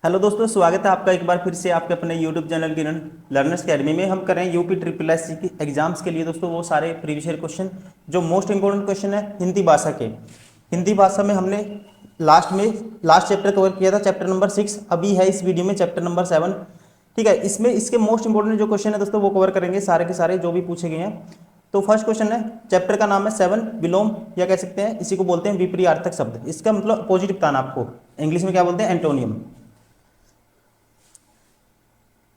Hello दोस्तों, स्वागत है आपका एक बार फिर से आपके अपने यूट्यूब चैनल की लर्नर्स अकेडमी में। हम कर रहे हैं यूपी ट्रिपल एस सी की एग्जाम्स के लिए दोस्तों वो सारे प्रीवियस ईयर क्वेश्चन जो मोस्ट इंपॉर्टेंट क्वेश्चन है हिंदी भाषा के। हिंदी भाषा में हमने लास्ट चैप्टर कवर किया था, चैप्टर नंबर 6। अभी है इस वीडियो में चैप्टर नंबर 7। ठीक है, इसमें इसके मोस्ट इंपॉर्टेंट जो क्वेश्चन है दोस्तों वो कवर करेंगे, सारे के सारे जो भी पूछे गए हैं। तो फर्स्ट क्वेश्चन है, चैप्टर का नाम है 7 विलोम, या कह सकते हैं इसी को बोलते हैं विपरीतार्थक शब्द। इसका मतलब अपोजिट बताना आपको, इंग्लिश में क्या बोलते हैं, एंटोनियम।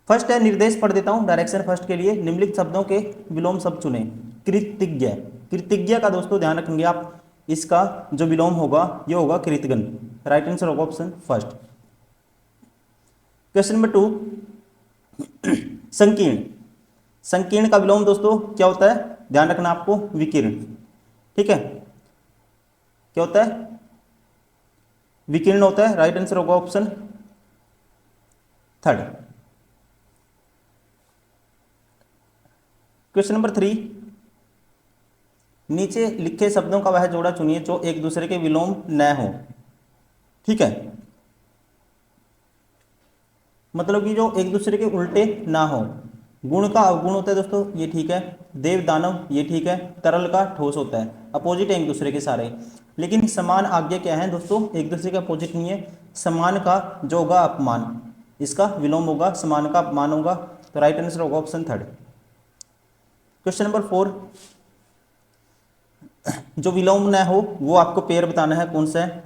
फर्स्ट है, निर्देश पढ़ देता हूं डायरेक्शन फर्स्ट के लिए। निम्नलिखित शब्दों के विलोम शब्द चुने। कृतज्ञ, कृतज्ञ का दोस्तों ध्यान रखेंगे आप, इसका जो विलोम होगा ये होगा कृतघ्न। राइट आंसर होगा ऑप्शन फर्स्ट। क्वेश्चन नंबर 2, संकीर्ण। संकीर्ण का विलोम दोस्तों क्या होता है, ध्यान रखना आपको, विकीर्ण। ठीक है, क्या होता है, विकीर्ण होता है। राइट आंसर होगा ऑप्शन थर्ड। क्वेश्चन नंबर 3, नीचे लिखे शब्दों का वह जोड़ा चुनिए जो एक दूसरे के विलोम न हो। ठीक है, मतलब कि जो एक दूसरे के उल्टे ना हो। गुण का अवगुण होता है दोस्तों, ये ठीक है। देव दानव, ये ठीक है। तरल का ठोस होता है, अपोजिट है एक दूसरे के सारे। लेकिन समान आज्ञा क्या है दोस्तों, एक दूसरे के अपोजिट नहीं है। समान का जो होगा अपमान, इसका विलोम होगा समान का अपमान होगा। तो राइट आंसर होगा ऑप्शन थर्ड। क्वेश्चन नंबर 4, जो विलोम न हो वो आपको पेयर बताना है, कौन सा है।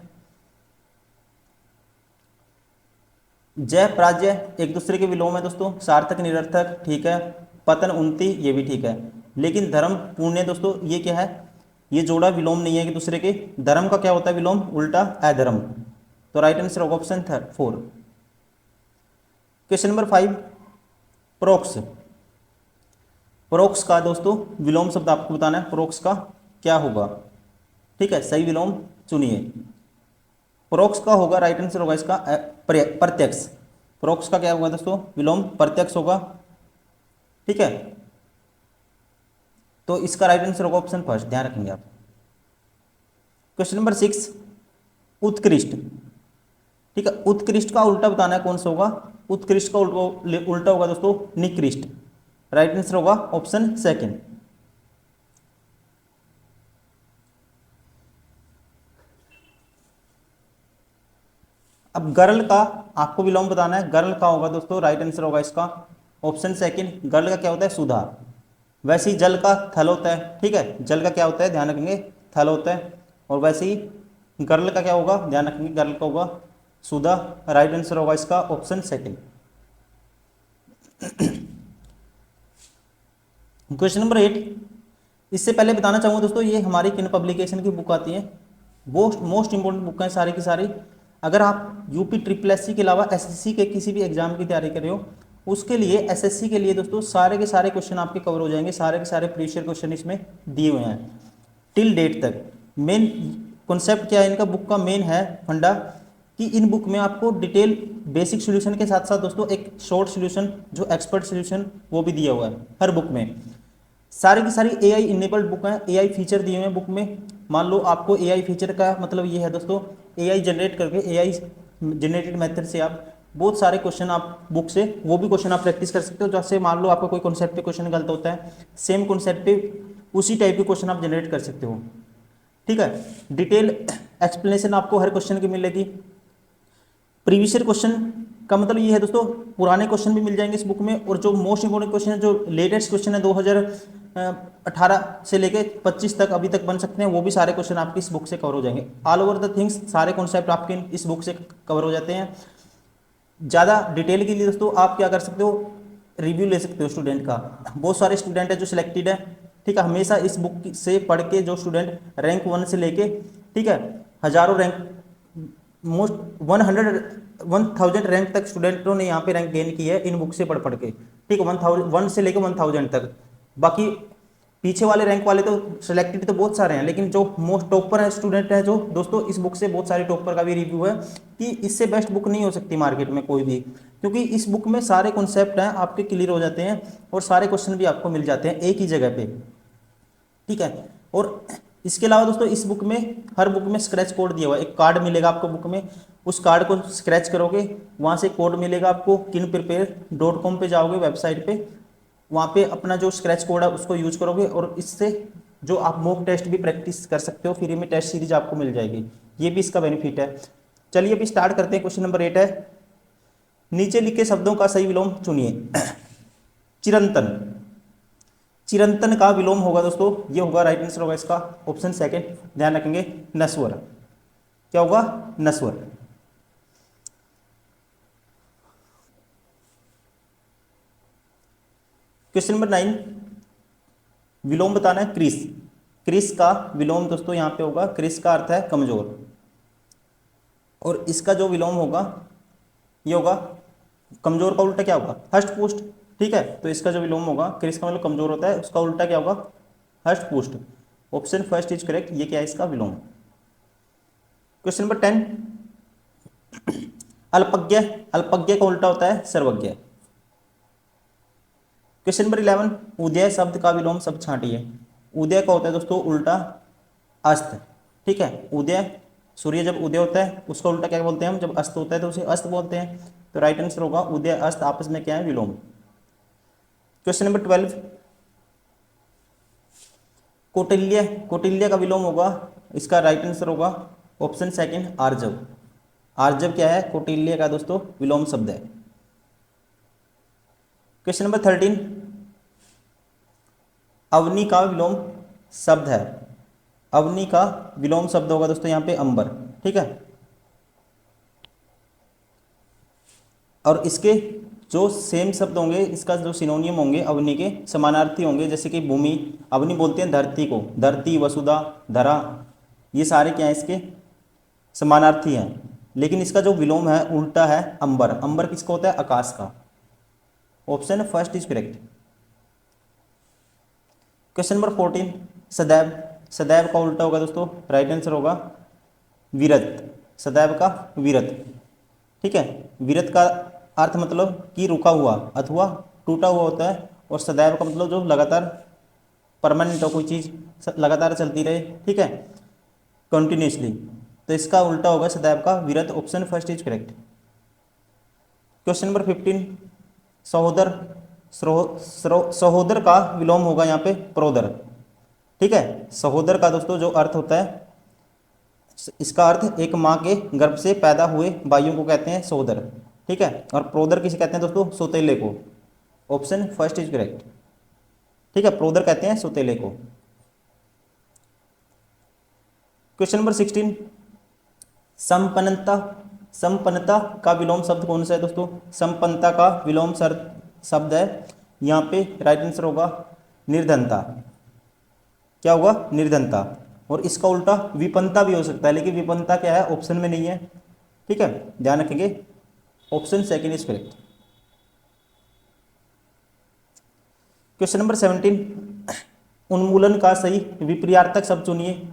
जय प्राज्य एक दूसरे के विलोम है दोस्तों। सार्थक निरर्थक ठीक है। पतन उन्नति ये भी ठीक है। लेकिन धर्म पुण्य दोस्तों ये क्या है, ये जोड़ा विलोम नहीं है एक दूसरे के। धर्म का क्या होता है विलोम, उल्टा अधर्म। तो राइट आंसर होगा ऑप्शन 4। Question number 5, प्रोक्स। प्रोक्स का दोस्तों विलोम शब्द आपको बताना है, प्रोक्स का क्या होगा। ठीक है, सही विलोम चुनिए। प्रोक्स का होगा, राइट आंसर होगा इसका प्रत्यक्ष। प्रोक्स का क्या होगा दोस्तों, विलोम प्रत्यक्ष होगा। ठीक है, तो इसका राइट आंसर होगा ऑप्शन फर्स्ट, ध्यान रखेंगे आप। क्वेश्चन नंबर 6, उत्कृष्ट। ठीक है, उत्कृष्ट का उल्टा बताना है, कौन सा होगा। उत्कृष्ट का उल्टा होगा दोस्तों निकृष्ट। राइट आंसर होगा ऑप्शन सेकंड। अब गर्ल का आपको विलोम बताना है, गर्ल का होगा दोस्तों, राइट आंसर होगा इसका ऑप्शन सेकंड। गर्ल का क्या होता है, सुधा। वैसे ही जल का थल होता है। ठीक है, जल का क्या होता है, ध्यान रखेंगे, थल होता है। और वैसे ही गर्ल का क्या होगा, ध्यान रखेंगे, गर्ल का होगा सुधा। राइट आंसर होगा इसका ऑप्शन सेकंड। क्वेश्चन नंबर 8, इससे पहले बताना चाहूँगा दोस्तों, ये हमारी किन पब्लिकेशन की बुक आती है, वो मोस्ट इंपॉर्टेंट बुक है सारी की सारी। अगर आप यूपी ट्रिपल एस सी के अलावा एसएससी के किसी भी एग्जाम की तैयारी कर रहे हो, उसके लिए एसएससी के लिए दोस्तों सारे के सारे क्वेश्चन आपके कवर हो जाएंगे। सारे के सारे प्रीवियस ईयर क्वेश्चन इसमें दिए हुए हैं टिल डेट तक। मेन कॉन्सेप्ट क्या है इनका, बुक का मेन है फंडा कि इन बुक में आपको डिटेल बेसिक सॉल्यूशन के साथ साथ दोस्तों एक शॉर्ट सॉल्यूशन जो एक्सपर्ट सॉल्यूशन वो भी दिया हुआ है हर बुक में। सारी की सारी एआई इनेबल्ड बुक है, एआई फीचर दिए हुए हैं बुक में। मान लो आपको एआई फीचर का मतलब ये है दोस्तों, एआई जनरेट करके एआई जनरेटेड मेथड से आप बहुत सारे क्वेश्चन आप बुक से वो भी क्वेश्चन आप प्रैक्टिस कर सकते हो। जैसे मान लो आपका कोई कॉन्सेप्ट पे क्वेश्चन गलत होता है, सेम कॉन्सेप्ट पे उसी टाइप के क्वेश्चन आप जनरेट कर सकते हो। ठीक है, डिटेल एक्सप्लेनेशन आपको हर क्वेश्चन की मिलेगी। प्रीवियस ईयर क्वेश्चन का मतलब ये है दोस्तों, पुराने क्वेश्चन भी मिल जाएंगे इस बुक में, और जो मोस्ट इंपोर्टेंट क्वेश्चन है, जो लेटेस्ट क्वेश्चन है 2018 से लेके 25 तक अभी तक बन सकते हैं, वो भी सारे क्वेश्चन आपकी इस बुक से कवर हो जाएंगे। ऑल ओवर द थिंग्स सारे कॉन्सेप्ट आपके इस बुक से कवर हो जाते हैं। ज़्यादा डिटेल के लिए दोस्तों आप क्या कर सकते हो, रिव्यू ले सकते हो स्टूडेंट का। बहुत सारे स्टूडेंट है जो सिलेक्टेड है। ठीक है, हमेशा इस बुक से पढ़ के जो स्टूडेंट रैंक 1 से लेके, ठीक है, हजारों रैंक, मोस्ट 1000 रैंक तक स्टूडेंटों ने यहाँ पे रैंक गेन की है इन बुक से पढ़ पढ़ के। ठीक है, 1 से लेके 1000 तक। बाकी पीछे वाले रैंक वाले तो सिलेक्टेड तो बहुत सारे हैं, लेकिन जो मोस्ट टॉपर है स्टूडेंट है जो दोस्तों, इस बुक से बहुत सारे टॉपर का भी रिव्यू है कि इससे बेस्ट बुक नहीं हो सकती मार्केट में कोई भी, क्योंकि इस बुक में सारे कॉन्सेप्ट हैं आपके क्लियर हो जाते हैं और सारे क्वेश्चन भी आपको मिल जाते हैं एक ही जगह पे। ठीक है, और इसके अलावा दोस्तों इस बुक में, हर बुक में स्क्रैच कोड दिया हुआ है, एक कार्ड मिलेगा आपको बुक में, उस कार्ड को स्क्रैच करोगे, वहाँ से कोड मिलेगा आपको, kinprepare.com पे जाओगे वेबसाइट पे, वहाँ पे अपना जो स्क्रैच कोड है उसको यूज करोगे और इससे जो आप मॉक टेस्ट भी प्रैक्टिस कर सकते हो, फ्री में टेस्ट सीरीज आपको मिल जाएगी, ये भी इसका बेनिफिट है। चलिए अभी स्टार्ट करते हैं। क्वेश्चन नंबर 8 है, नीचे लिखे शब्दों का सही विलोम चुनिए। चिरंतन, चिरंतन का विलोम होगा दोस्तों, ये होगा राइट आंसर होगा इसका ऑप्शन सेकंड, ध्यान रखेंगे, नस्वर। क्या होगा? नस्वर। क्वेश्चन नंबर 9, विलोम बताना है क्रिस। क्रिस का विलोम दोस्तों यहाँ पे होगा, क्रिस का अर्थ है कमजोर, और इसका जो विलोम होगा ये होगा, कमजोर का उल्टा क्या होगा? हष्ट पुष्ट। ठीक है, तो इसका जो विलोम होगा, क्रिस का मतलब कमजोर होता है, उसका उल्टा क्या होगा? हष्ट पुष्ट। ऑप्शन फर्स्ट इज करेक्ट, ये क्या है इसका विलोम। क्वेश्चन नंबर 10, अल्पज्ञ, अल्पज्ञ का उल्टा होता है सर्वज्ञ। क्वेश्चन नंबर 11, उदय शब्द का विलोम शब्द छांटिए। उदय का होता है दोस्तों उल्टा अस्त। ठीक है, उदय, सूर्य जब उदय होता है उसका उल्टा क्या बोलते हैं हम? जब अस्त होता है तो उसे अस्त बोलते हैं, तो राइट आंसर होगा उदय अस्त आपस में क्या है? विलोम। क्वेश्चन नंबर 12, कौटिल्य, कौटिल्य का विलोम होगा, इसका राइट आंसर होगा ऑप्शन सेकंड आर्जव। आर्जव क्या है? कौटिल्य का दोस्तों विलोम शब्द है। क्वेश्चन नंबर 13, अवनी का विलोम शब्द है। अवनी का विलोम शब्द होगा दोस्तों यहाँ पे अंबर। ठीक है, और इसके जो सेम शब्द होंगे, इसका जो सिनोनियम होंगे अवनी के समानार्थी होंगे, जैसे कि भूमि, अवनी बोलते हैं धरती को, धरती, वसुधा, धरा, ये सारे क्या है इसके समानार्थी हैं। लेकिन इसका जो विलोम है उल्टा है अंबर। अंबर किसका होता है? आकाश का। Option first is correct. Question number 14, सदैव, सदैव का उल्टा होगा दोस्तों, राइट आंसर होगा विरत। सदैव का विरत। ठीक है, विरत का अर्थ मतलब कि रुका हुआ अथवा टूटा हुआ होता है, और सदैव का मतलब जो लगातार परमानेंट हो, कोई चीज़ लगातार चलती रहे। ठीक है, कंटिन्यूसली, तो इसका उल्टा होगा सदैव का विरत। Option first is correct. Question number 15, सहोदर, सहोदर का विलोम होगा यहाँ पे प्रोदर। ठीक है, सहोदर का दोस्तों जो अर्थ होता है, इसका अर्थ एक माँ के गर्भ से पैदा हुए भाइयों को कहते हैं सहोदर। ठीक है, और प्रोदर किसे कहते हैं दोस्तों? सौतेले को। Option first is correct. ठीक है, प्रोदर कहते हैं सौतेले को। क्वेश्चन नंबर 16, संपन्नता, संपन्नता का विलोम शब्द कौन सा है दोस्तों? संपन्नता का विलोम शब्द है यहाँ पे, राइट आंसर होगा निर्धनता। क्या होगा? निर्धनता। और इसका उल्टा विपन्नता भी हो सकता है, लेकिन विपन्नता क्या है? ऑप्शन में नहीं है। ठीक है, ध्यान रखेंगे, option second is correct. Question number 17, उन्मूलन का सही विपर्यार्थक शब्द चुनिए।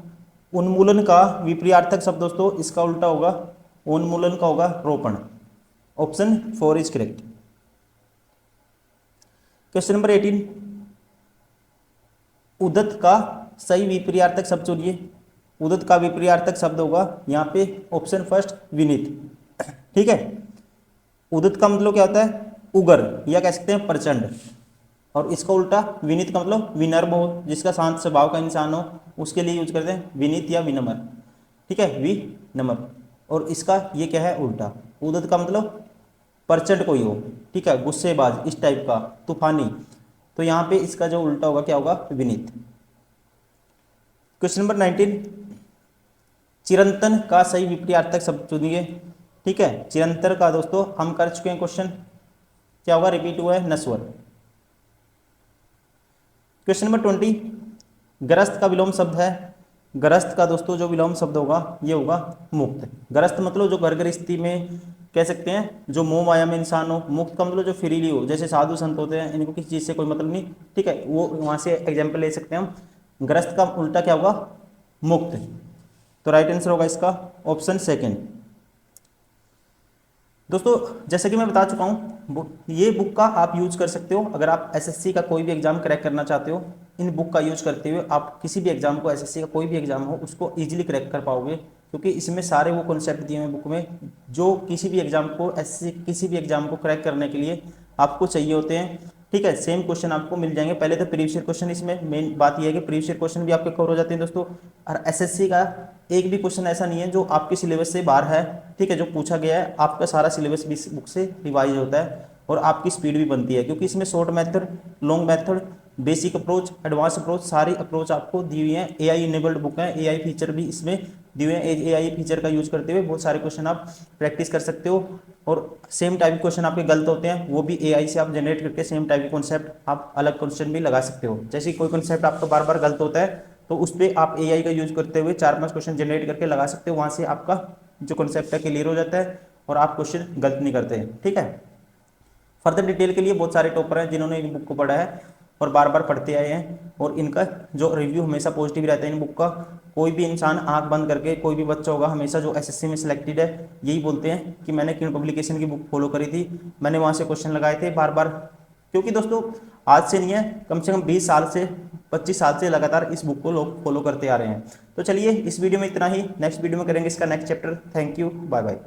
उन्मूलन का विपर्यार्थक शब्द दोस्तों इसका उल्टा होगा, उन्मूलन का होगा रोपण। Option 4 is correct. Question number 18, उदत का सही विपर्यार्थक शब्द चुनिए। उदत का विपर्यार्थक शब्द होगा यहाँ पे ऑप्शन फर्स्ट विनीत। ठीक है, उदत का मतलब क्या होता है? उगर, या कह सकते हैं प्रचंड, और इसका उल्टा विनीत का मतलब विनम्र हो, जिसका शांत स्वभाव का इंसान हो, उसके लिए यूज करते हैं विनीत या विनम्र। ठीक है, विनम्र, और इसका ये क्या है? उल्टा। उदत का मतलब प्रचंड कोई हो, ठीक है, गुस्सेबाज, इस टाइप का, तूफानी, तो यहाँ पे इसका जो उल्टा होगा क्या होगा? विनीत। क्वेश्चन नंबर 19, चिरंतन का सही विपर्यार्थक शब्द चुनिए। ठीक है, चिरंतर का दोस्तों हम कर चुके हैं क्वेश्चन, क्या होगा? रिपीट हुआ है, नस्वर। क्वेश्चन नंबर 20, ग्रस्त का विलोम शब्द है। ग्रस्त का दोस्तों जो विलोम शब्द होगा ये होगा मुक्त। ग्रस्त मतलब जो घर गृहस्थी में कह सकते हैं, जो मोह माया में इंसान हो। मुक्त का मतलब जो फ्रीली हो, जैसे साधु संत होते हैं, इनको किसी चीज़ से कोई मतलब नहीं। ठीक है, वो वहाँ से एग्जाम्पल ले सकते हैं हम। ग्रस्त का उल्टा क्या होगा? मुक्त। तो राइट आंसर होगा इसका ऑप्शन सेकंड। दोस्तों जैसे कि मैं बता चुका हूँ, ये बुक का आप यूज कर सकते हो अगर आप एसएससी का कोई भी एग्जाम क्रैक करना चाहते हो। इन बुक का यूज करते हुए आप किसी भी एग्जाम को, एसएससी का कोई भी एग्जाम हो, उसको इजीली क्रैक कर पाओगे, क्योंकि इसमें सारे वो कॉन्सेप्ट दिए हुए बुक में जो किसी भी एग्जाम को, एसएससी किसी भी एग्जाम को क्रैक करने के लिए आपको चाहिए होते हैं। ठीक है, सेम क्वेश्चन आपको मिल जाएंगे। पहले तो प्रीवियस ईयर क्वेश्चन, इसमें मेन बात यह है कि प्रीवियस ईयर क्वेश्चन भी आपके कवर हो जाते हैं दोस्तों। और एसएससी का एक भी क्वेश्चन ऐसा नहीं है जो आपके सिलेबस से बाहर है। ठीक है, जो पूछा गया है आपका सारा सिलेबस भी इस बुक से रिवाइज होता है और आपकी स्पीड भी बनती है, क्योंकि इसमें short method, long method, basic approach, advance approach, सारी अप्रोच आपको दी हुई है। एआई इनेबल्ड बुक है, एआई फीचर भी इसमें दिए हुए हैं। एआई फीचर का यूज करते हुए बहुत सारे क्वेश्चन आप प्रैक्टिस कर सकते हो, और सेम टाइप के क्वेश्चन आपके गलत होते हैं वो भी एआई से आप जनरेट करके सेम टाइप के कॉन्सेप्ट आप अलग क्वेश्चन भी लगा सकते हो। जैसे कोई कॉन्सेप्ट आपका बार बार गलत होता है तो उस पर आप एआई का यूज करते हुए 4-5 क्वेश्चन जनरेट करके लगा सकते हो, वहां से आपका जो कॉन्सेप्ट है क्लियर हो जाता है और आप क्वेश्चन गलत नहीं करते। ठीक है, फर्दर डिटेल के लिए बहुत सारे टॉपर हैं जिन्होंने इन बुक को पढ़ा है और बार बार पढ़ते आए हैं, और इनका जो रिव्यू हमेशा पॉजिटिव रहता है इन बुक का। कोई भी इंसान आंख बंद करके, कोई भी बच्चा होगा हमेशा जो एसएससी में सिलेक्टेड है, यही बोलते हैं कि मैंने किन पब्लिकेशन की बुक फॉलो करी थी, मैंने वहाँ से क्वेश्चन लगाए थे बार बार। क्योंकि दोस्तों आज से नहीं है, कम से कम 20 साल से, 25 साल से लगातार इस बुक को लोग फॉलो करते आ रहे हैं। तो चलिए इस वीडियो में इतना ही, नेक्स्ट वीडियो में करेंगे इसका next chapter. Thank you, bye bye.